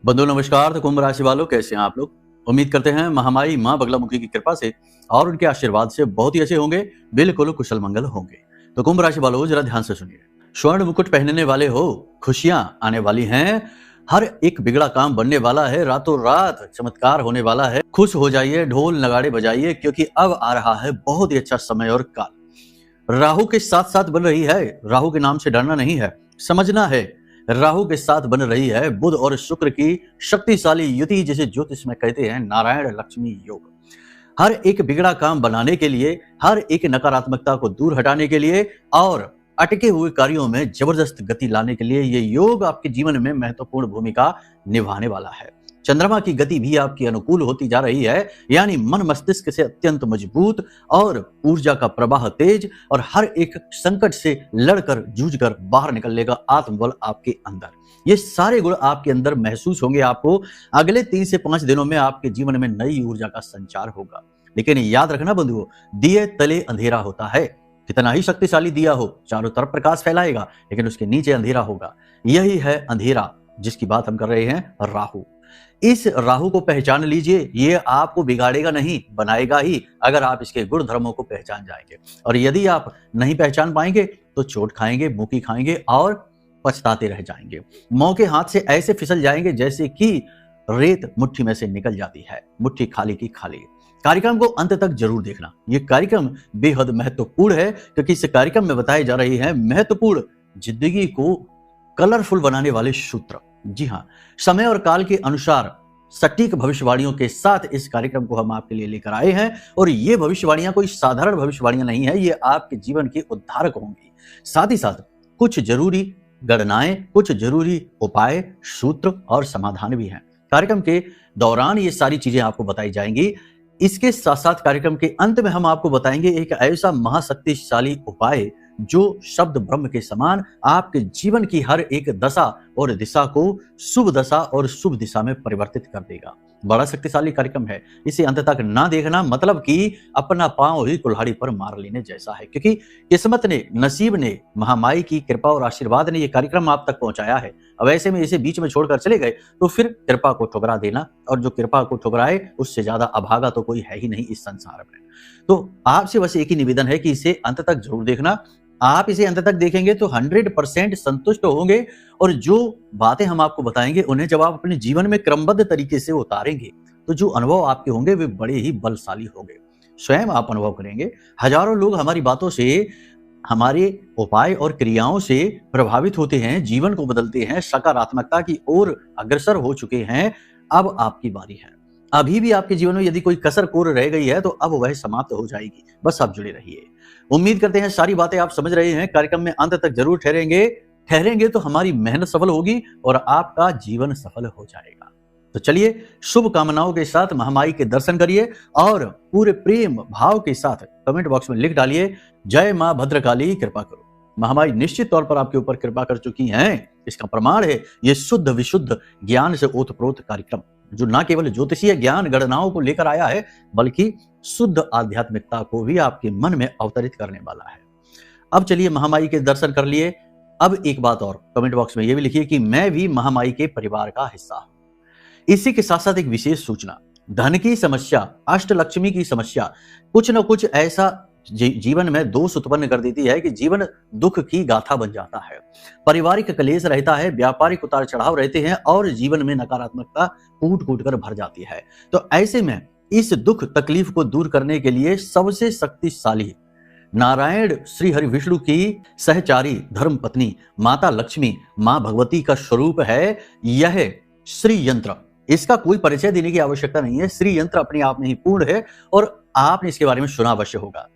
बंधु नमस्कार। तो कुंभ राशि वालों, कैसे हैं आप लोग? उम्मीद करते हैं महामाई मां बगलामुखी की कृपा से और उनके आशीर्वाद से बहुत ही अच्छे होंगे, बिल्कुल कुशल मंगल होंगे। तो कुंभ राशि वालों, जरा ध्यान से सुनिए। स्वर्ण मुकुट पहनने वाले हो, खुशियां आने वाली हैं, हर एक बिगड़ा काम बनने वाला है, रातों रात चमत्कार होने वाला है। खुश हो जाइए, ढोल नगाड़े बजाइए, क्योंकि अब आ रहा है बहुत ही अच्छा समय और काल। राहु के साथ साथ बन रही है, राहु के नाम से डरना नहीं है, समझना है। राहु के साथ बन रही है बुध और शुक्र की शक्तिशाली युति, जिसे ज्योतिष में कहते हैं नारायण लक्ष्मी योग। हर एक बिगड़ा काम बनाने के लिए, हर एक नकारात्मकता को दूर हटाने के लिए और अटके हुए कार्यों में जबरदस्त गति लाने के लिए ये योग आपके जीवन में महत्वपूर्ण भूमिका निभाने वाला है। चंद्रमा की गति भी आपकी अनुकूल होती जा रही है, यानी मन मस्तिष्क से अत्यंत मजबूत और ऊर्जा का प्रवाह तेज, और हर एक संकट से लड़कर जूझकर बाहर निकलने का आत्मबल आपके अंदर। ये सारे गुण आपके अंदर महसूस होंगे। आपको अगले 3 से 5 दिनों में आपके जीवन में नई ऊर्जा का संचार होगा। लेकिन याद रखना बंधुओं, दिए तले अंधेरा होता है। कितना ही शक्तिशाली दिया हो, चारों तरफ प्रकाश फैलाएगा, लेकिन उसके नीचे अंधेरा होगा। यही है अंधेरा, जिसकी बात हम कर रहे हैं, राहु। इस राहु को पहचान लीजिए, ये आपको बिगाड़ेगा नहीं, बनाएगा ही, अगर आप इसके गुण धर्मों को पहचान जाएंगे। और यदि आप नहीं पहचान पाएंगे तो चोट खाएंगे, मुक्की खाएंगे और पछताते रह जाएंगे। मौके हाथ से ऐसे फिसल जाएंगे जैसे कि रेत मुट्ठी में से निकल जाती है, मुट्ठी खाली की खाली। कार्यक्रम को अंत तक जरूर देखना। यह कार्यक्रम बेहद महत्वपूर्ण है, क्योंकि इस कार्यक्रम में बताए जा रहे हैं महत्वपूर्ण, जिंदगी को कलरफुल बनाने वाले सूत्र। जी हाँ, समय और काल के अनुसार सटीक भविष्यवाणियों के साथ इस कार्यक्रम को हम आपके लिए लेकर आए हैं। और ये भविष्यवाणियां कोई साधारण भविष्यवाणियां नहीं है, ये आपके जीवन के उद्धारक होंगी। साथ ही साथ कुछ जरूरी गणनाएं, कुछ जरूरी उपाय, सूत्र और समाधान भी हैं। कार्यक्रम के दौरान ये सारी चीजें आपको बताई जाएंगी। इसके साथ साथ कार्यक्रम के अंत में हम आपको बताएंगे एक ऐसा महाशक्तिशाली उपाय जो शब्द ब्रह्म के समान आपके जीवन की हर एक दशा और दिशा को शुभ दशा और शुभ दिशा में परिवर्तित कर देगा। बड़ा शक्तिशाली कार्यक्रम है, इसे अंत तक ना देखना मतलब कि अपना पांव ही कुल्हाड़ी पर मार लेने जैसा है। क्योंकि किस्मत ने, नसीब ने, महामाई की कृपा और आशीर्वाद ने यह कार्यक्रम आप तक पहुंचाया है। अब ऐसे में इसे बीच में छोड़कर चले गए तो फिर कृपा को ठुकरा देना, और जो कृपा को ठुकराए उससे ज्यादा अभागा तो कोई है ही नहीं इस संसार में। तो आपसे बस एक ही निवेदन है कि इसे अंत तक जरूर देखना। आप इसे अंत तक देखेंगे तो 100% संतुष्ट होंगे, और जो बातें हम आपको बताएंगे उन्हें जब आप अपने जीवन में क्रमबद्ध तरीके से उतारेंगे तो जो अनुभव आपके होंगे वे बड़े ही बलशाली होंगे। स्वयं आप अनुभव करेंगे। हजारों लोग हमारी बातों से, हमारे उपाय और क्रियाओं से प्रभावित होते हैं, जीवन को बदलते हैं, सकारात्मकता की ओर अग्रसर हो चुके हैं। अब आपकी बारी है। अभी भी आपके जीवन में यदि कोई कसर कोर रह गई है तो अब वह समाप्त हो जाएगी। बस आप जुड़े रहिए। उम्मीद करते हैं सारी बातें आप समझ रहे हैं। कार्यक्रम में अंत तक जरूर ठहरेंगे तो हमारी मेहनत सफल होगी और आपका जीवन सफल हो जाएगा। तो चलिए, शुभ कामनाओं के साथ महामाई के दर्शन करिए और पूरे प्रेम भाव के साथ कमेंट बॉक्स में लिख डालिए, जय मां भद्रकाली कृपा करो। महामाई निश्चित तौर पर आपके ऊपर कृपा कर चुकी हैं। इसका प्रमाण है ये शुद्ध विशुद्ध ज्ञान से ओतप्रोत कार्यक्रम, जो न केवल ज्योतिषीय ज्ञान गणनाओं को लेकर आया है, बल्कि शुद्ध आध्यात्मिकता को भी आपके मन में अवतरित करने वाला है। अब चलिए, महामाई के दर्शन कर लिए। अब एक बात और कमेंट बॉक्स में यह भी लिखिए कि मैं भी महामाई के परिवार का हिस्सा हूं। इसी के साथ साथ एक विशेष सूचना, धन की समस्या, अष्टलक्ष्मी की समस्या कुछ न कुछ ऐसा जीवन में दोष उत्पन्न कर देती है कि जीवन दुख की गाथा बन जाता है। पारिवारिक कलेश रहता है, व्यापारिक उतार चढ़ाव रहते हैं और जीवन में नकारात्मकता कूट कूट कर भर जाती है। तो ऐसे में इस दुख तकलीफ को दूर करने के लिए सबसे शक्तिशाली नारायण श्री हरि विष्णु की सहचारी धर्म पत्नी माता लक्ष्मी, मां भगवती का स्वरूप है यह श्री यंत्र। इसका कोई परिचय देने की आवश्यकता नहीं है। श्री यंत्र अपने आप में ही पूर्ण है और आपने इसके बारे में सुना अवश्य होगा।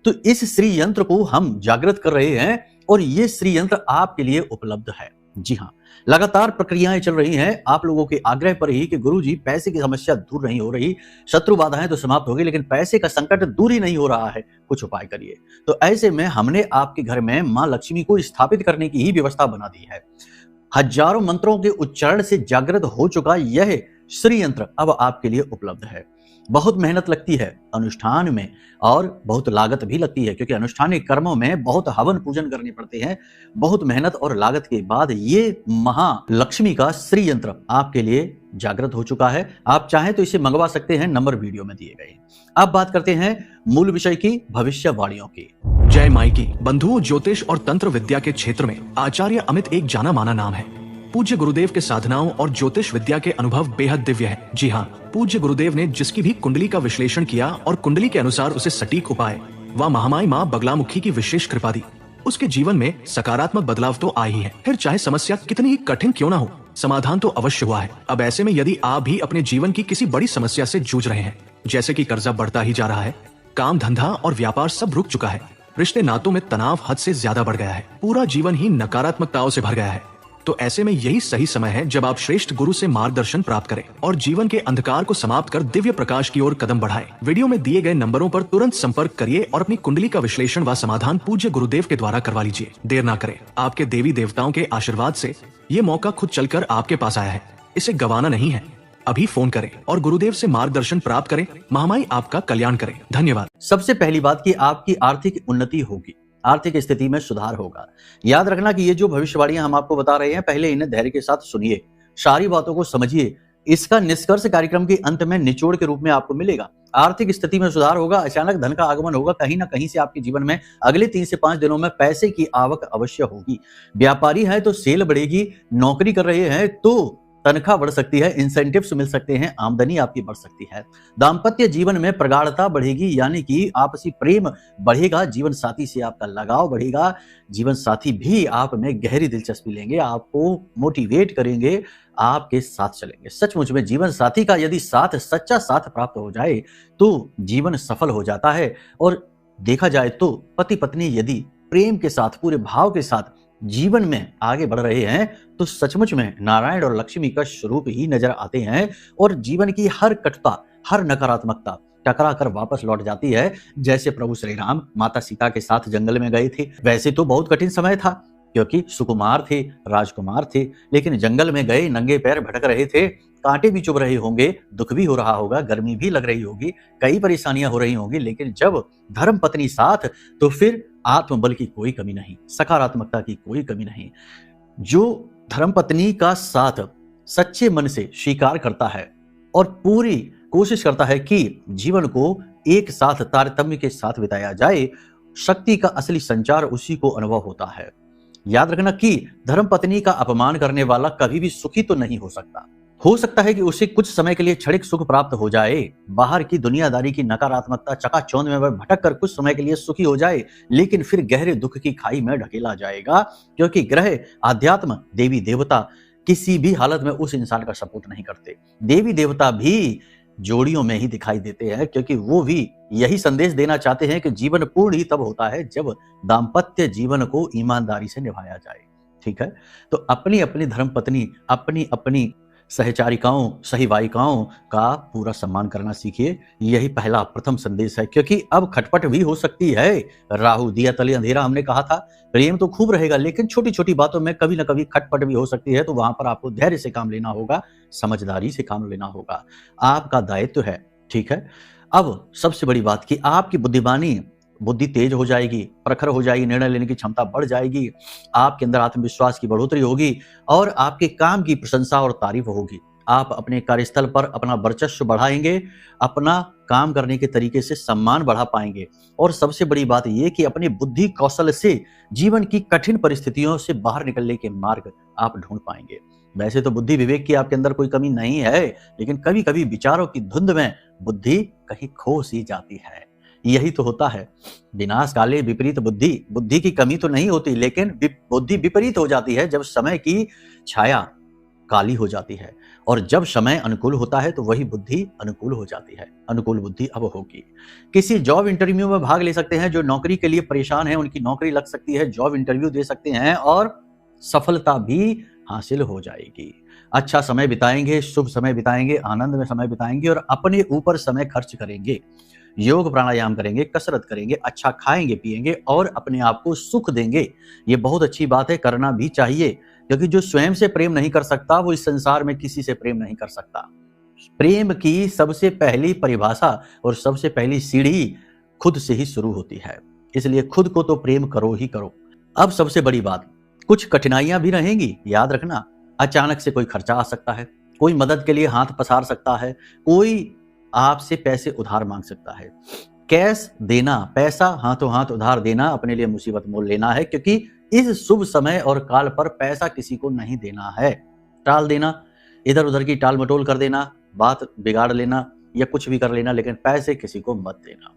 तो इस श्री यंत्र को हम जागृत कर रहे हैं और ये श्री यंत्र आपके लिए उपलब्ध है। जी हाँ, लगातार प्रक्रियाएं चल रही हैं आप लोगों के आग्रह पर ही कि गुरुजी पैसे की समस्या दूर नहीं हो रही, शत्रु बाधाएं तो समाप्त हो गई, लेकिन पैसे का संकट दूर ही नहीं हो रहा है, कुछ उपाय करिए। तो ऐसे में हमने आपके घर में मां लक्ष्मी को स्थापित करने की ही व्यवस्था बना दी है। हजारों मंत्रों के उच्चारण से जागृत हो चुका यह श्री यंत्र अब आपके लिए उपलब्ध है। बहुत मेहनत लगती है अनुष्ठान में और बहुत लागत भी लगती है, क्योंकि अनुष्ठानिक कर्मों में बहुत हवन पूजन करने पड़ते हैं। बहुत मेहनत और लागत के बाद ये महालक्ष्मी का श्री यंत्र आपके लिए जागृत हो चुका है। आप चाहें तो इसे मंगवा सकते हैं, नंबर वीडियो में दिए गए। अब बात करते हैं मूल विषय की, भविष्यवाणियों की। जय माई की। बंधुओं, ज्योतिष और तंत्र विद्या के क्षेत्र में आचार्य अमित एक जाना माना नाम है। पूज्य गुरुदेव के साधनाओं और ज्योतिष विद्या के अनुभव बेहद दिव्य है। जी हाँ, पूज्य गुरुदेव ने जिसकी भी कुंडली का विश्लेषण किया और कुंडली के अनुसार उसे सटीक उपाय व महामाई माँ बगलामुखी की विशेष कृपा दी, उसके जीवन में सकारात्मक बदलाव तो आए ही है। फिर चाहे समस्या कितनी ही कठिन क्यों ना हो, समाधान तो अवश्य हुआ है। अब ऐसे में यदि आप भी अपने जीवन की किसी बड़ी समस्या से जूझ रहे हैं, जैसे कि कर्जा बढ़ता ही जा रहा है, काम धंधा और व्यापार सब रुक चुका है, रिश्ते नातों में तनाव हद से ज्यादा बढ़ गया है, पूरा जीवन ही नकारात्मकताओं से भर गया है, तो ऐसे में यही सही समय है जब आप श्रेष्ठ गुरु से मार्गदर्शन प्राप्त करें और जीवन के अंधकार को समाप्त कर दिव्य प्रकाश की ओर कदम बढ़ाएं। वीडियो में दिए गए नंबरों पर तुरंत संपर्क करिए और अपनी कुंडली का विश्लेषण व समाधान पूज्य गुरुदेव के द्वारा करवा लीजिए। देर ना करें, आपके देवी देवताओं के आशीर्वाद से ये मौका खुद चलकर आपके पास आया है, इसे गंवाना नहीं है। अभी फोन करें और गुरुदेव से मार्गदर्शन प्राप्त करें। महामाई आपका कल्याण करें। धन्यवाद। सबसे पहली बात कि आपकी आर्थिक उन्नति होगी, आर्थिक स्थिति में सुधार होगा। याद रखना कि ये जो भविष्यवाणियां हम आपको बता रहे हैं, पहले इन्हें धैर्य के साथ सुनिए, सारी बातों को समझिए। इसका निष्कर्ष कार्यक्रम के अंत में निचोड़ के रूप में आपको मिलेगा। आर्थिक स्थिति में सुधार होगा, अचानक धन का आगमन होगा, कहीं ना कहीं से आपके जीवन में अगले 3 से 5 दिनों में पैसे की आवक अवश्य होगी। व्यापारी है तो सेल बढ़ेगी, नौकरी कर रहे हैं तो तनख्वाह बढ़ सकती है, इंसेंटिव्स मिल सकते हैं, आमदनी आपकी बढ़ सकती है। दाम्पत्य जीवन में प्रगाढ़ता बढ़ेगी, यानी कि आपसी प्रेम बढ़ेगा, जीवन साथी से आपका लगाव बढ़ेगा, जीवन साथी भी आप में गहरी दिलचस्पी लेंगे, आपको मोटिवेट करेंगे, आपके साथ चलेंगे। सचमुच में जीवन साथी का यदि साथ, सच्चा साथ प्राप्त हो जाए तो जीवन सफल हो जाता है। और देखा जाए तो पति पत्नी यदि प्रेम के साथ, पूरे भाव के साथ जीवन में आगे बढ़ रहे हैं तो सचमुच में नारायण और लक्ष्मी का स्वरूप ही नजर आते हैं और जीवन की हर कटुता, हर नकारात्मकता टकरा कर वापस लौट जाती है। जैसे प्रभु श्री राम माता सीता के साथ जंगल में गए थे, वैसे तो बहुत कठिन समय था क्योंकि सुकुमार थे, राजकुमार थे, लेकिन जंगल में गए, नंगे पैर भटक रहे थे, कांटे भी चुभ रहे होंगे, दुख भी हो रहा होगा, गर्मी भी लग रही होगी, कई परेशानियां हो रही होंगी, लेकिन जब धर्म पत्नी साथ तो फिर आत्मबल की कोई कमी नहीं, सकारात्मकता की कोई कमी नहीं। जो धर्मपत्नी का साथ सच्चे मन से स्वीकार करता है और पूरी कोशिश करता है कि जीवन को एक साथ तारतम्य के साथ बिताया जाए, शक्ति का असली संचार उसी को अनुभव होता है। याद रखना कि धर्मपत्नी का अपमान करने वाला कभी भी सुखी तो नहीं हो सकता है कि उसे कुछ समय के लिए क्षणिक सुख प्राप्त हो जाए, बाहर की दुनियादारी की नकारात्मकता चकाचौंध में वह भटक कर कुछ समय के लिए सुखी हो जाए, लेकिन फिर गहरे दुख की खाई में ढकेला जाएगा, क्योंकि ग्रह, आध्यात्म, देवी देवता किसी भी हालत में उस इंसान का सपोर्ट नहीं करते। देवी देवता भी जोड़ियों में ही दिखाई देते हैं, क्योंकि वो भी यही संदेश देना चाहते हैं कि जीवन पूर्ण ही तब होता है जब दाम्पत्य जीवन को ईमानदारी से निभाया जाए। ठीक है, तो अपनी अपनी धर्मपत्नी, अपनी अपनी सहचारिकाओं, सहिवायिकाओं का पूरा सम्मान करना सीखिए। यही पहला प्रथम संदेश है, क्योंकि अब खटपट भी हो सकती है। राहु दिया तले अंधेरा, हमने कहा था। प्रेम तो खूब रहेगा, लेकिन छोटी छोटी बातों में कभी ना कभी खटपट भी हो सकती है, तो वहां पर आपको धैर्य से काम लेना होगा, समझदारी से काम लेना होगा, आपका दायित्व है। ठीक है, अब सबसे बड़ी बात कि आपकी बुद्धि तेज हो जाएगी, प्रखर हो जाएगी, निर्णय लेने की क्षमता बढ़ जाएगी, आपके अंदर आत्मविश्वास की बढ़ोतरी होगी और आपके काम की प्रशंसा और तारीफ होगी। आप अपने कार्यस्थल पर अपना वर्चस्व बढ़ाएंगे, अपना काम करने के तरीके से सम्मान बढ़ा पाएंगे और सबसे बड़ी बात यह कि अपनी बुद्धि कौशल से जीवन की कठिन परिस्थितियों से बाहर निकलने के मार्ग आप ढूंढ पाएंगे। वैसे तो बुद्धि विवेक की आपके अंदर कोई कमी नहीं है, लेकिन कभी कभी विचारों की धुंध में बुद्धि कहीं खो सी जाती है। यही तो होता है, विनाश काले विपरीत बुद्धि। बुद्धि की कमी तो नहीं होती, लेकिन बुद्धि विपरीत हो जाती है जब समय की छाया काली हो जाती है, और जब समय अनुकूल होता है तो वही बुद्धि अनुकूल हो जाती है। अनुकूल बुद्धि अब होगी। किसी जॉब इंटरव्यू में भाग ले सकते हैं, जो नौकरी के लिए परेशान है उनकी नौकरी लग सकती है, जॉब इंटरव्यू दे सकते हैं और सफलता भी हासिल हो जाएगी। अच्छा समय बिताएंगे, शुभ समय बिताएंगे, आनंद में समय बिताएंगे और अपने ऊपर समय खर्च करेंगे, योग प्राणायाम करेंगे, कसरत करेंगे, अच्छा खाएंगे पिएंगे और अपने आप को सुख देंगे। ये बहुत अच्छी बात है, करना भी चाहिए, क्योंकि जो स्वयं से प्रेम नहीं कर सकता वो इस संसार में किसी से प्रेम नहीं कर सकता। प्रेम की सबसे पहली परिभाषा और सबसे पहली सीढ़ी खुद से ही शुरू होती है, इसलिए खुद को तो प्रेम करो ही करो। अब सबसे बड़ी बात, कुछ कठिनाइयां भी रहेंगी, याद रखना। अचानक से कोई खर्चा आ सकता है, कोई मदद के लिए हाथ पसार सकता है, कोई आपसे पैसे उधार मांग सकता है। कैश देना, पैसा हाथों हाथ उधार देना अपने लिए मुसीबत मोल लेना है, क्योंकि इस शुभ समय और काल पर पैसा किसी को नहीं देना है। टाल देना, इधर उधर की टाल मटोल कर देना, बात बिगाड़ लेना या कुछ भी कर लेना, लेकिन पैसे किसी को मत देना।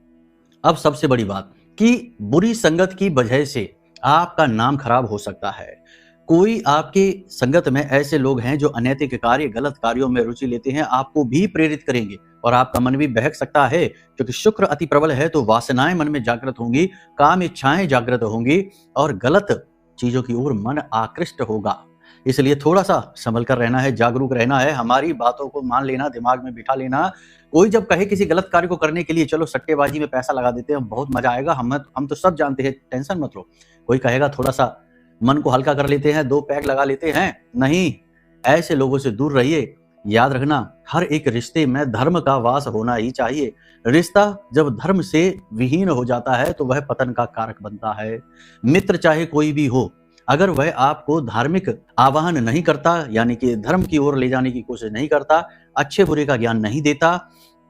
अब सबसे बड़ी बात कि बुरी संगत की वजह से आपका नाम खराब हो सकता है। कोई आपके संगत में ऐसे लोग हैं जो अनैतिक कार्य, गलत कार्यों में रुचि लेते हैं, आपको भी प्रेरित करेंगे और आपका मन भी बहक सकता है, क्योंकि शुक्र अति प्रबल है तो वासनाएं मन में जागृत होंगी, काम इच्छाएं जागृत होंगी और गलत चीजों की ओर मन आकृष्ट होगा। इसलिए थोड़ा सा संभल कर रहना है, जागरूक रहना है, हमारी बातों को मान लेना, दिमाग में बिठा लेना। कोई जब कहे किसी गलत कार्य को करने के लिए चलो सट्टेबाजी में पैसा लगा देते हैं, बहुत मजा आएगा, हम तो सब जानते हैं, टेंशन मत लो। कोई कहेगा थोड़ा सा मन को हल्का कर लेते हैं, 2 पैग लगा लेते हैं, नहीं, ऐसे लोगों से दूर रहिए। याद रखना, हर एक रिश्ते में धर्म का वास होना ही चाहिए। रिश्ता जब धर्म से विहीन हो जाता है तो वह पतन का कारक बनता है। मित्र चाहे कोई भी हो, अगर वह आपको धार्मिक आवाहन नहीं करता, यानी कि धर्म की ओर ले जाने की कोशिश नहीं करता, अच्छे बुरे का ज्ञान नहीं देता,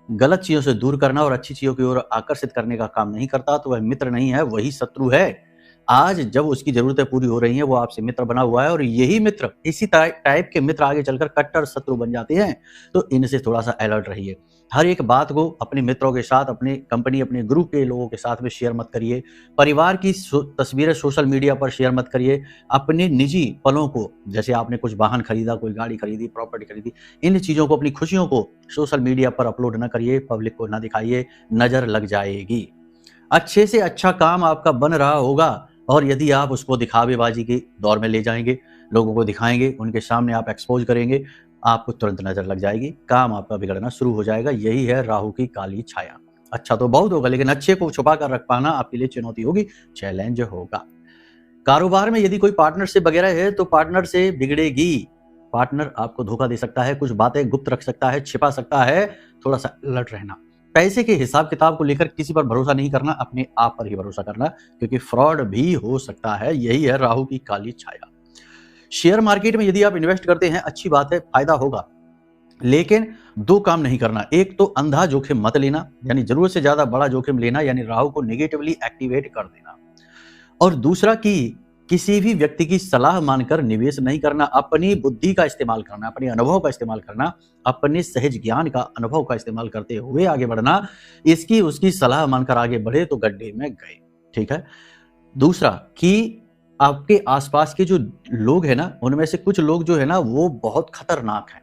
गलत चीजों से दूर करना और अच्छी चीजों की ओर आकर्षित करने का काम नहीं करता, तो वह मित्र नहीं है, वही शत्रु है। आज जब उसकी जरूरतें पूरी हो रही हैं, वो आपसे मित्र बना हुआ है और यही मित्र, इसी टाइप के मित्र आगे चलकर कट्टर शत्रु बन जाते हैं, तो इनसे थोड़ा सा अलर्ट रहिए। हर एक बात को अपने मित्रों के साथ, अपने कंपनी, अपने ग्रुप के लोगों के साथ में शेयर मत करिए। परिवार की तस्वीरें सोशल मीडिया पर शेयर मत करिए। अपने निजी पलों को, जैसे आपने कुछ वाहन खरीदा, कोई गाड़ी खरीदी, प्रॉपर्टी खरीदी, इन चीजों को, अपनी खुशियों को सोशल मीडिया पर अपलोड न करिए, पब्लिक को न दिखाइए, नजर लग जाएगी। अच्छे से अच्छा काम आपका बन रहा होगा और यदि आप उसको दिखावेबाजी के दौर में ले जाएंगे, लोगों को दिखाएंगे, उनके सामने आप एक्सपोज करेंगे, आपको तुरंत नजर लग जाएगी, काम आपका बिगड़ना शुरू हो जाएगा। यही है राहु की काली छाया। अच्छा तो बहुत होगा, लेकिन अच्छे को छुपा कर रख पाना आपके लिए चुनौती होगी, चैलेंज होगा। कारोबार में यदि कोई पार्टनरशिप वगैरह है तो पार्टनर से बिगड़ेगी। पार्टनर आपको धोखा दे सकता है, कुछ बातें गुप्त रख सकता है, छिपा सकता है, थोड़ा सा अलर्ट रहना। पैसे के हिसाब किताब को लेकर किसी पर भरोसा नहीं करना, अपने आप पर ही भरोसा करना, क्योंकि फ्रॉड भी हो सकता है। यही है राहु की काली छाया। शेयर मार्केट में यदि आप इन्वेस्ट करते हैं, अच्छी बात है, फायदा होगा, लेकिन 2 काम नहीं करना। एक तो अंधा जोखिम मत लेना, यानी जरूरत से ज्यादा बड़ा जोखिम लेना, यानी राहु को नेगेटिवली एक्टिवेट कर देना। और दूसरा कि किसी भी व्यक्ति की सलाह मानकर निवेश नहीं करना, अपनी बुद्धि का इस्तेमाल करना, अपने अनुभव का इस्तेमाल करना, अपने सहज ज्ञान का, अनुभव का इस्तेमाल करते हुए आगे बढ़ना। इसकी उसकी सलाह मानकर आगे बढ़े तो गड्ढे में गए। ठीक है। दूसरा कि आपके आसपास के जो लोग हैं ना, उनमें से कुछ लोग जो है ना, वो बहुत खतरनाक हैं।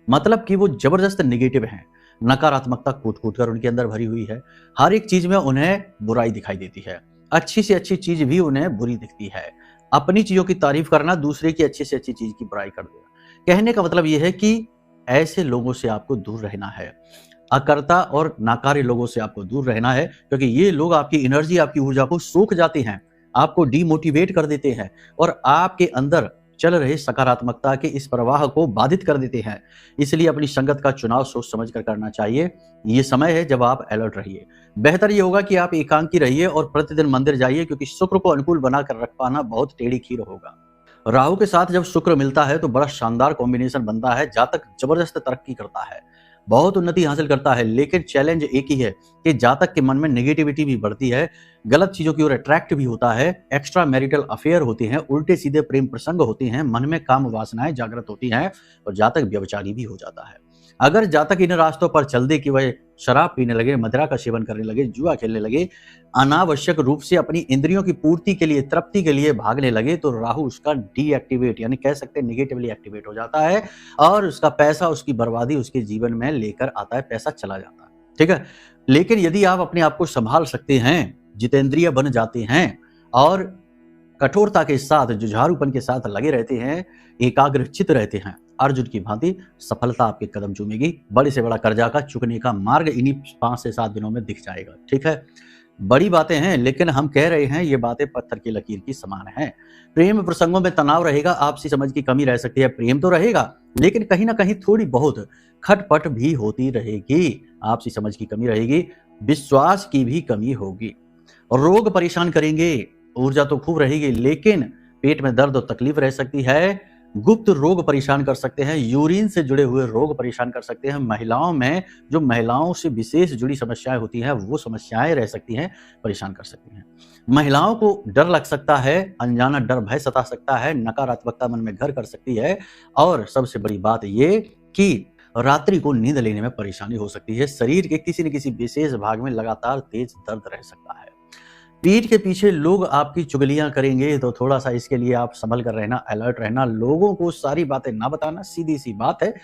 मतलब कि वो जबरदस्त नेगेटिव हैं, नकारात्मकता कूट कूट कर उनके अंदर भरी हुई है। हर एक चीज में उन्हें बुराई दिखाई देती है, अच्छी से अच्छी चीज भी उन्हें बुरी दिखती है। अपनी चीजों की तारीफ करना, दूसरे की अच्छी से अच्छी चीज की बुराई कर देना। कहने का मतलब यह है कि ऐसे लोगों से आपको दूर रहना है। अकर्ता और नाकार्य लोगों से आपको दूर रहना है, क्योंकि ये लोग आपकी एनर्जी, आपकी ऊर्जा को सोख जाते हैं, आपको डीमोटिवेट कर देते हैं और आपके अंदर चल रहे सकारात्मकता के इस प्रवाह को बाधित कर देते हैं। इसलिए अपनी संगत का चुनाव सोच समझ कर करना चाहिए। ये समय है जब आप अलर्ट रहिए। बेहतर ये होगा कि आप एकांकी रहिए और प्रतिदिन मंदिर जाइए, क्योंकि शुक्र को अनुकूल बनाकर रख पाना बहुत टेढ़ी खीर होगा। राहु के साथ जब शुक्र मिलता है तो बड़ा शानदार कॉम्बिनेशन बनता है। जातक जबरदस्त तरक्की करता है, बहुत उन्नति हासिल करता है, लेकिन चैलेंज एक ही है कि जातक के मन में नेगेटिविटी भी बढ़ती है, गलत चीजों की ओर अट्रैक्ट भी होता है, एक्स्ट्रा मैरिटल अफेयर होते हैं, उल्टे सीधे प्रेम प्रसंग होते हैं, मन में काम वासनाएं जागृत होती हैं और जातक व्यभिचारी भी हो जाता है। अगर जातक इन रास्तों पर चल दे कि वह शराब पीने लगे, मदिरा का सेवन करने लगे, जुआ खेलने लगे, अनावश्यक रूप से अपनी इंद्रियों की पूर्ति के लिए, तृप्ति के लिए भागने लगे, तो राहु उसका डीएक्टिवेट, यानी कह सकते हैं नेगेटिवली एक्टिवेट हो जाता है और उसका पैसा, उसकी बर्बादी उसके जीवन में लेकर आता है, पैसा चला जाता है। ठीक है। लेकिन यदि आप अपने आप को संभाल सकते हैं, जितेंद्रिय बन जाते हैं और कठोरता के साथ, जुझारूपन के साथ लगे रहते हैं, एकाग्रचित रहते हैं, अर्जुन की भांति सफलता आपके कदम चूमेगी। बड़े से बड़ा कर्जा का चुकने का मार्ग इन्हीं 5 से 7 दिनों में दिख जाएगा। ठीक है। बड़ी बातें हैं, लेकिन हम कह रहे हैं ये बातें पत्थर की लकीर की समान हैं। प्रेम प्रसंगों में तनाव रहेगा, आपसी समझ की कमी रह सकती है, प्रेम तो रहेगा लेकिन कहीं ना कहीं थोड़ी बहुत खटपट भी होती रहेगी, आपसी समझ की कमी रहेगी, विश्वास की भी कमी होगी। रोग परेशान करेंगे, ऊर्जा तो खूब रहेगी, लेकिन पेट में दर्द और तकलीफ रह सकती है। गुप्त रोग परेशान कर सकते हैं, यूरिन से जुड़े हुए रोग परेशान कर सकते हैं। महिलाओं में जो महिलाओं से विशेष जुड़ी समस्याएं होती हैं, वो समस्याएं रह सकती हैं, परेशान कर सकती हैं। महिलाओं को डर लग सकता है, अनजाना डर भय सता सकता है, नकारात्मकता मन में घर कर सकती है, और सबसे बड़ी बात ये कि रात्रि को नींद लेने में परेशानी हो सकती है। शरीर के किसी न किसी विशेष भाग में लगातार तेज दर्द रह सकता है। पीठ के पीछे लोग आपकी चुगलियां करेंगे, तो थोड़ा सा इसके लिए आप संभल कर रहना, अलर्ट रहना, लोगों को सारी बातें ना बताना, सीधी सी बात है।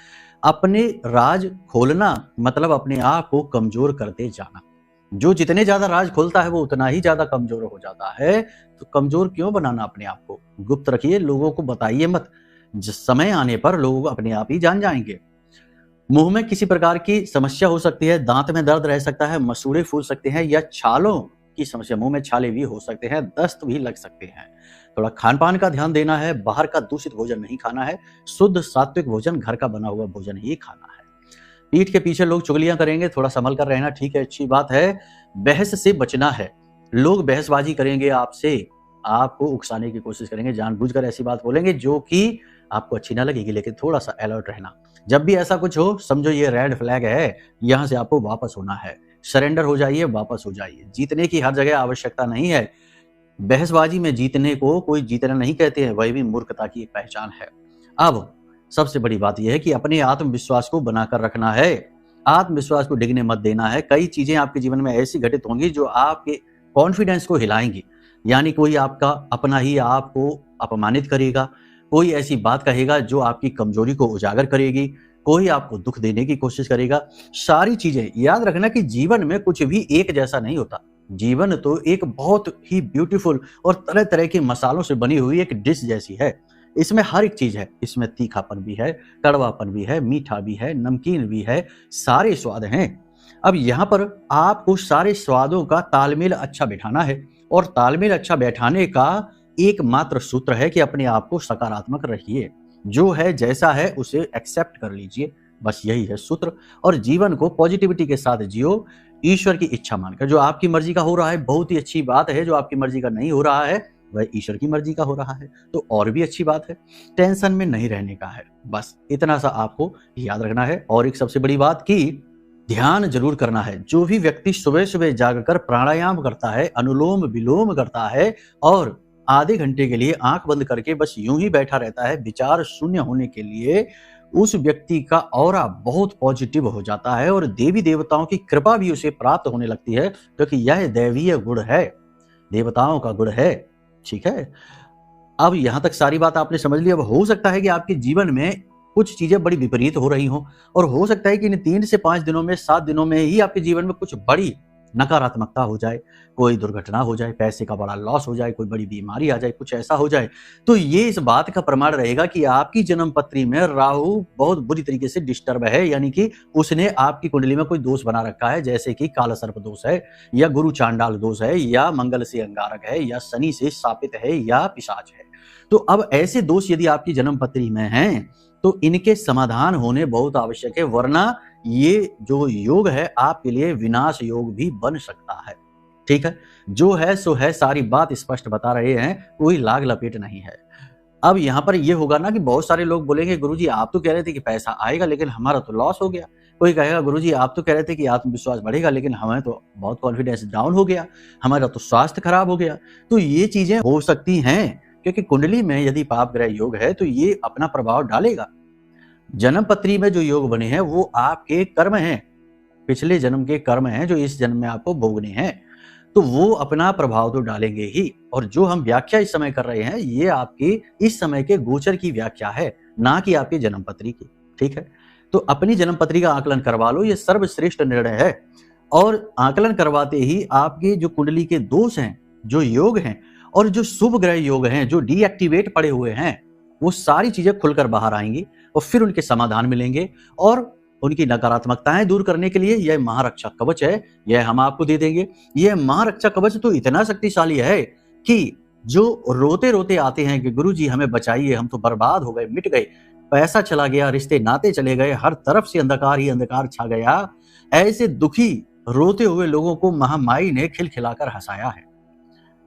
अपने राज खोलना मतलब अपने आप को कमजोर करते जाना। जो जितने ज्यादा राज खोलता है वो उतना ही ज्यादा कमजोर हो जाता है। तो कमजोर क्यों बनाना अपने आप को? गुप्त रखिए, लोगों को बताइए मत। जिस समय आने पर लोग अपने आप ही जान जाएंगे। मुंह में किसी प्रकार की समस्या हो सकती है, दांत में दर्द रह सकता है, मसूड़े फूल सकते हैं, या छालों की समस्या, मुंह में छाले भी हो सकते हैं, दस्त भी लग सकते हैं। थोड़ा खान पान का ध्यान देना है, बाहर का दूषित भोजन नहीं खाना है, शुद्ध सात्विक भोजन, घर का बना हुआ भोजन ही खाना है। पीठ के पीछे लोग चुगलियां करेंगे, थोड़ा संभल कर रहना, ठीक है, अच्छी बात है। बहस से बचना है, लोग बहसबाजी करेंगे आपसे, आपको उकसाने की कोशिश करेंगे, जानबूझकर ऐसी बात बोलेंगे जो कि आपको अच्छी ना लगेगी, लेकिन थोड़ा सा अलर्ट रहना। जब भी ऐसा कुछ हो, समझो ये रेड फ्लैग है, यहां से आपको वापस होना है। सरेंडर हो जाइए, वापस हो जाइए। जीतने की हर जगह आवश्यकता नहीं है। बहसबाजी में जीतने को कोई जीतना नहीं कहते हैं, वही भी मूर्खता की एक पहचान है। अब सबसे बड़ी बात यह है कि अपने आत्मविश्वास को बनाकर रखना है, आत्मविश्वास को डिगने मत देना है। कई चीजें आपके जीवन में ऐसी घटित होंगी जो आपके कॉन्फिडेंस को हिलाएंगी, यानी कोई आपका अपना ही आपको अपमानित करेगा, कोई ऐसी बात कहेगा जो आपकी कमजोरी को उजागर करेगी, कोई आपको दुख देने की कोशिश करेगा। सारी चीजें याद रखना कि जीवन में कुछ भी एक जैसा नहीं होता। जीवन तो एक बहुत ही ब्यूटीफुल और तरह तरह के मसालों से बनी हुई एक डिश जैसी है। इसमें हर एक चीज है, इसमें तीखापन भी है, कड़वापन भी है, मीठा भी है, नमकीन भी है, सारे स्वाद हैं। अब यहाँ पर आपको सारे स्वादों का तालमेल अच्छा बैठाना है, और तालमेल अच्छा बैठाने का एकमात्र सूत्र है कि अपने आप को सकारात्मक रखिए। जो है जैसा है उसे एक्सेप्ट कर लीजिए, बस यही है सूत्र। और जीवन को पॉजिटिविटी के साथ जियो, ईश्वर की इच्छा मानकर। जो आपकी मर्जी का हो रहा है बहुत ही अच्छी बात है, जो आपकी मर्जी का नहीं हो रहा है वह ईश्वर की मर्जी का हो रहा है तो और भी अच्छी बात है। टेंशन में नहीं रहने का है, बस इतना सा आपको याद रखना है। और एक सबसे बड़ी बात कि ध्यान जरूर करना है। जो भी व्यक्ति सुबह सुबह जागकर प्राणायाम करता है, अनुलोम विलोम करता है, और आधे घंटे के लिए आंख बंद करके बस यूं ही बैठा रहता है विचार शून्य होने के लिए, उस व्यक्ति का ऑरा बहुत पॉजिटिव हो जाता है, और देवी देवताओं की कृपा भी उसे प्राप्त होने लगती है, क्योंकि यह दैवीय गुण है, देवताओं का गुण है। ठीक है, अब यहां तक सारी बात आपने समझ ली। अब हो सकता है कि आपके जीवन में कुछ चीजें बड़ी विपरीत हो रही हों, और हो सकता है कि इन 3 से 5 दिनों में, 7 दिनों में ही आपके जीवन में कुछ बड़ी नकारात्मकता हो जाए, कोई दुर्घटना हो जाए, पैसे का बड़ा लॉस हो जाए, कोई बड़ी बीमारी आ जाए, कुछ ऐसा हो जाए। तो ये इस बात का प्रमाण रहेगा कि आपकी जन्म पत्री में राहु बहुत बुरी तरीके से डिस्टर्ब है, यानी कि उसने आपकी कुंडली में कोई दोष बना रखा है, जैसे कि काला सर्प दोष है, या गुरु चांडाल दोष है, या मंगल से अंगारक है, या शनि से शापित है, या पिशाच है। तो अब ऐसे दोष यदि आपकी जन्म पत्री में हैं, तो इनके समाधान होने बहुत आवश्यक है, वरना ये जो योग है आपके लिए विनाश योग भी बन सकता है। ठीक है, जो है सो है, सारी बात स्पष्ट बता रहे हैं, कोई लाग लपेट नहीं है। अब यहाँ पर ये होगा ना कि बहुत सारे लोग बोलेंगे गुरुजी आप तो कह रहे थे कि पैसा आएगा लेकिन हमारा तो लॉस हो गया। कोई कहेगा गुरुजी आप तो कह रहे थे कि आत्मविश्वास बढ़ेगा लेकिन हमें तो बहुत कॉन्फिडेंस डाउन हो गया, हमारा तो स्वास्थ्य खराब हो गया। तो ये चीजें हो सकती हैं, क्योंकि कुंडली में यदि पाप ग्रह योग है तो ये अपना प्रभाव डालेगा। जन्म पत्री में जो योग बने हैं वो आपके कर्म हैं, पिछले जन्म के कर्म हैं जो इस जन्म में आपको भोगने हैं, तो वो अपना प्रभाव तो डालेंगे ही। और जो हम व्याख्या इस समय कर रहे हैं ये आपकी इस समय के गोचर की व्याख्या है, ना कि आपकी जन्म पत्री की। ठीक है, तो अपनी जन्म पत्री का आकलन करवा लो, ये सर्वश्रेष्ठ निर्णय है। और आकलन करवाते ही आपके जो कुंडली के दोष हैं, जो योग हैं, और जो शुभ ग्रह योग हैं जो डीएक्टिवेट पड़े हुए हैं, वो सारी चीजें खुलकर बाहर आएंगी, और फिर उनके समाधान मिलेंगे। और उनकी नकारात्मकताएं दूर करने के लिए यह महारक्षा कवच है, यह हम आपको दे देंगे। यह महारक्षा कवच तो इतना शक्तिशाली है कि जो रोते रोते आते हैं कि गुरुजी हमें बचाइए, हम तो बर्बाद हो गए, मिट गए, पैसा चला गया, रिश्ते नाते चले गए, हर तरफ से अंधकार ही अंधकार छा गया, ऐसे दुखी रोते हुए लोगों को महामाई ने खिलखिलाकर हंसाया है।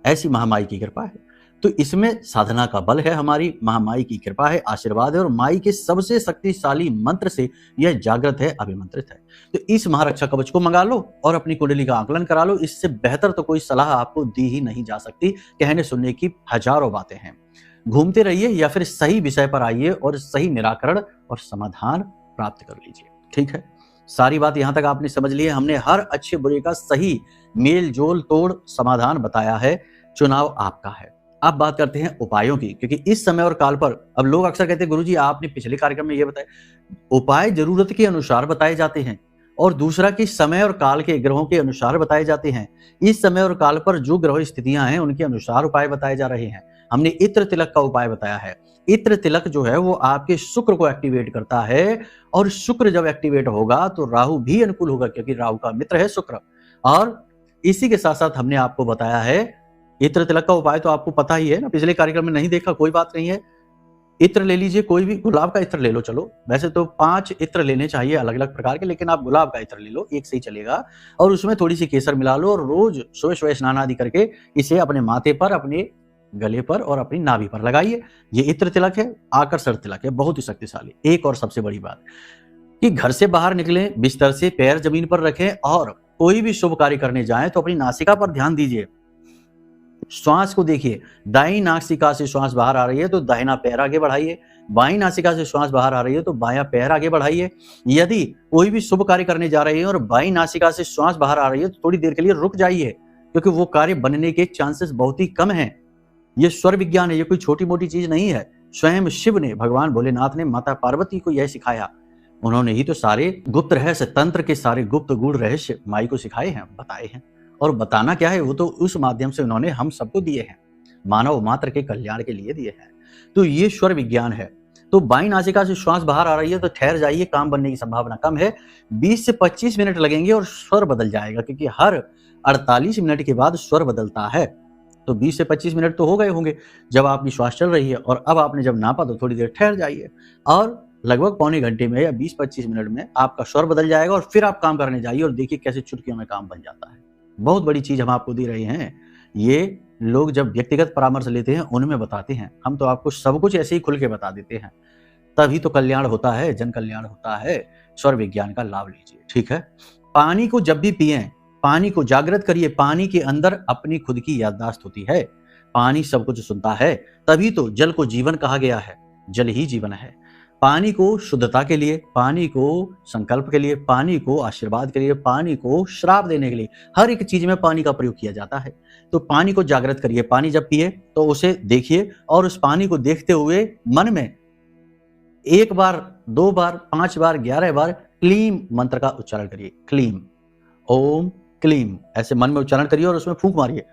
ऐसी महामाई की कृपा है। तो इसमें साधना का बल है, हमारी महामाई की कृपा है, आशीर्वाद है, और माई के सबसे शक्तिशाली मंत्र से यह जागृत है, अभिमंत्रित है। तो इस महारक्षा कवच को मंगा लो और अपनी कुंडली का आकलन करा लो। इससे बेहतर तो कोई सलाह आपको दी ही नहीं जा सकती। कहने सुनने की हजारों बातें हैं। घूमते रहिए या फिर सही विषय पर आइए और सही निराकरण और समाधान प्राप्त कर लीजिए। ठीक है, सारी बात यहां तक आपने समझ ली है। हमने हर अच्छे बुरे का सही मेल जोल तोड़ समाधान बताया है। चुनाव आपका है। अब बात करते हैं उपायों की, क्योंकि इस समय और काल पर अब लोग अक्सर कहते हैं गुरुजी आपने पिछले कार्यक्रम में ये बताया। उपाय जरूरत के अनुसार बताए जाते हैं और दूसरा कि समय और काल के ग्रहों के अनुसार बताए जाते हैं। इस समय और काल पर जो ग्रह स्थितियां हैं उनके अनुसार उपाय बताए जा रहे हैं। हमने इत्र तिलक का उपाय बताया है। इत्र तिलक जो है वो आपके शुक्र को एक्टिवेट करता है, और शुक्र जब एक्टिवेट होगा तो राहु भी अनुकूल होगा, क्योंकि राहु का मित्र है शुक्र। और इसी के साथ साथ हमने आपको बताया है इत्र तिलक का उपाय तो आपको पता ही है ना, पिछले कार्यक्रम में नहीं देखा कोई बात नहीं है। इत्र ले लीजिए, कोई भी गुलाब का इत्र ले लो। चलो वैसे तो 5 इत्र लेने चाहिए अलग अलग प्रकार के, लेकिन आप गुलाब का इत्र ले लो, एक से ही चलेगा। और उसमें थोड़ी सी केसर मिला लो और रोज सुबह सुबह स्नान आदि करके इसे अपने माथे पर, अपने गले पर और अपनी नाभि पर लगाइए। ये इत्र तिलक है, आकर्षण तिलक है, बहुत ही शक्तिशाली। एक और सबसे बड़ी बात कि घर से बाहर निकलें, बिस्तर से पैर जमीन पर रखें और कोई भी शुभ कार्य करने जाएं तो अपनी नासिका पर ध्यान दीजिए। श्वास को देखिए, दाईं नासिका से श्वास बाहर आ रही है तो दाहिना पैर आगे बढ़ाइए, बाईं नासिका से श्वास बाहर आ रही है तो बायां पैर आगे बढ़ाइए। यदि कोई भी शुभ कार्य करने जा रहे हैं और बाईं नासिका से श्वास बाहर आ रही है तो थोड़ी देर के लिए रुक जाइए, क्योंकि वो कार्य बनने के चांसेस बहुत ही कम हैं। ये स्वर विज्ञान है, ये कोई छोटी मोटी चीज नहीं है। स्वयं शिव ने, भगवान भोलेनाथ ने माता पार्वती को यह सिखाया। उन्होंने ही तो सारे गुप्त रहस्य, तंत्र के सारे गुप्त गूढ़ रहस्य माई को सिखाए हैं, बताए हैं। और बताना क्या है, वो तो उस माध्यम से उन्होंने हम सबको दिए हैं, मानव मात्र के कल्याण के लिए दिए हैं। तो ये स्वर विज्ञान है। तो बाईं नासिका से श्वास बाहर आ रही है तो ठहर जाइए, काम बनने की संभावना कम है। 20 से 25 मिनट लगेंगे और स्वर बदल जाएगा, क्योंकि हर 48 मिनट के बाद स्वर बदलता है। तो 20 से 25 मिनट तो हो गए होंगे जब आपकी श्वास चल रही है, और अब आपने जब नापा तो थोड़ी देर ठहर जाइए और लगभग पौने घंटे में या 20-25 मिनट में आपका स्वर बदल जाएगा और फिर आप काम करने जाइए और देखिए कैसे चुटकियों में काम बन जाता है। बहुत बड़ी चीज हम आपको दे रहे हैं। ये लोग जब व्यक्तिगत परामर्श लेते हैं उनमें बताते हैं, हम तो आपको सब कुछ ऐसे ही खुल के बता देते हैं। तभी तो कल्याण होता है, जन कल्याण होता है। स्वर विज्ञान का लाभ लीजिए। ठीक है, पानी को जब भी पिए, पानी को जागृत करिए। पानी के अंदर अपनी खुद की याददाश्त होती है, पानी सब कुछ सुनता है। तभी तो जल को जीवन कहा गया है, जल ही जीवन है। पानी को शुद्धता के लिए, पानी को संकल्प के लिए, पानी को आशीर्वाद के लिए, पानी को श्राप देने के लिए, हर एक चीज में पानी का प्रयोग किया जाता है। तो पानी को जागृत करिए। पानी जब पिए तो उसे देखिए और उस पानी को देखते हुए मन में 1 बार, 2 बार, 5 बार, 11 बार क्लीम मंत्र का उच्चारण करिए। क्लीम, ओम क्लीम, ऐसे मन में उच्चारण करिए और उसमें फूंक मारिए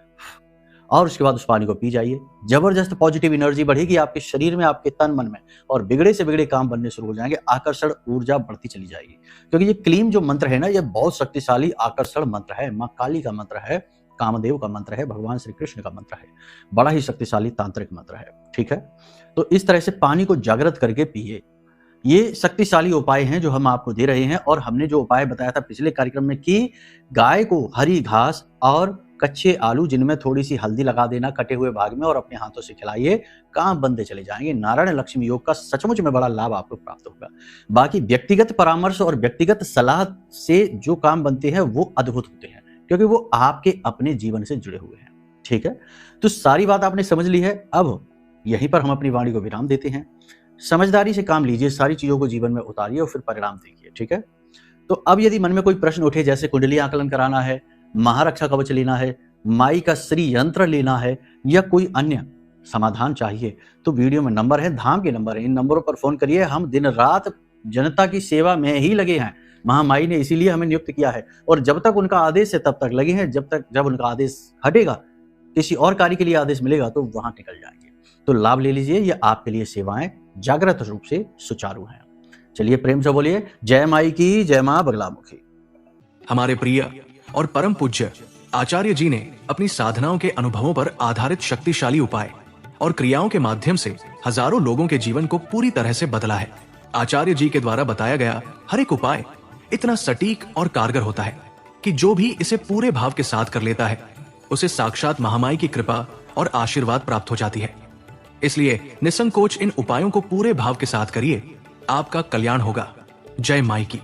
और उसके बाद उस पानी को पी जाइए। जबरदस्त पॉजिटिव एनर्जी बढ़ेगी आपके शरीर में, आपके तन मन में, और बिगड़े से बिगड़े काम बनने शुरू हो जाएंगे। आकर्षण ऊर्जा बढ़ती चली जाएगी, क्योंकि ये क्लीम जो मंत्र है ना, ये बहुत शक्तिशाली आकर्षण मंत्र है। माँ काली का मंत्र है, कामदेव का मंत्र है, भगवान श्री कृष्ण का मंत्र है। बड़ा ही शक्तिशाली तांत्रिक मंत्र है। ठीक है, तो इस तरह से पानी को जागृत करके पिए। ये शक्तिशाली उपाय हैं जो हम आपको दे रहे हैं। और हमने जो उपाय बताया था पिछले कार्यक्रम में कि गाय को हरी घास और कच्चे आलू जिनमें थोड़ी सी हल्दी लगा देना कटे हुए भाग में और अपने हाथों से खिलाइए, काम बनते चले जाएंगे। नारायण लक्ष्मी योग का सचमुच में बड़ा लाभ आपको प्राप्त होगा। बाकी व्यक्तिगत परामर्श और व्यक्तिगत सलाह से जो काम बनते हैं वो अद्भुत होते हैं, क्योंकि वो आपके अपने जीवन से जुड़े हुए हैं। ठीक है, तो सारी बात आपने समझ ली है। अब यहीं पर हम अपनी वाणी को विराम देते हैं। समझदारी से काम लीजिए, सारी चीजों को जीवन में उतारिए और फिर परिणाम देखिए। ठीक है, तो अब यदि मन में कोई प्रश्न उठे, जैसे कुंडली आकलन कराना है, महारक्षा कवच लेना है, माई का श्री यंत्र लेना है, या कोई अन्य समाधान चाहिए, तो वीडियो में नंबर है, धाम के नंबर है, इन नंबरों पर फोन करिए। हम दिन रात जनता की सेवा में ही लगे हैं। महामाई ने इसीलिए हमें नियुक्त किया है, और जब तक उनका आदेश है तब तक लगे हैं। जब उनका आदेश हटेगा, किसी और कार्य के लिए आदेश मिलेगा, तो वहां निकल जाएंगे। तो लाभ ले लीजिए, ये आपके लिए सेवाएं जागृत रूप से सुचारू हैं। चलिए प्रेम से बोलिए जय माई की, जय मां बगलामुखी। हमारे प्रिय और परम पूज्य आचार्य जी ने अपनी साधनाओं के अनुभवों पर आधारित शक्तिशाली उपाय और क्रियाओं के माध्यम से हजारों लोगों के जीवन को पूरी तरह से बदला है। आचार्य जी के द्वारा बताया गया हर एक उपाय इतना सटीक और कारगर होता है कि जो भी इसे पूरे भाव के साथ कर लेता है उसे साक्षात महामाई की कृपा और आशीर्वाद प्राप्त हो जाती है। इसलिए निसंकोच इन उपायों को पूरे भाव के साथ करिए, आपका कल्याण होगा। जय माई की।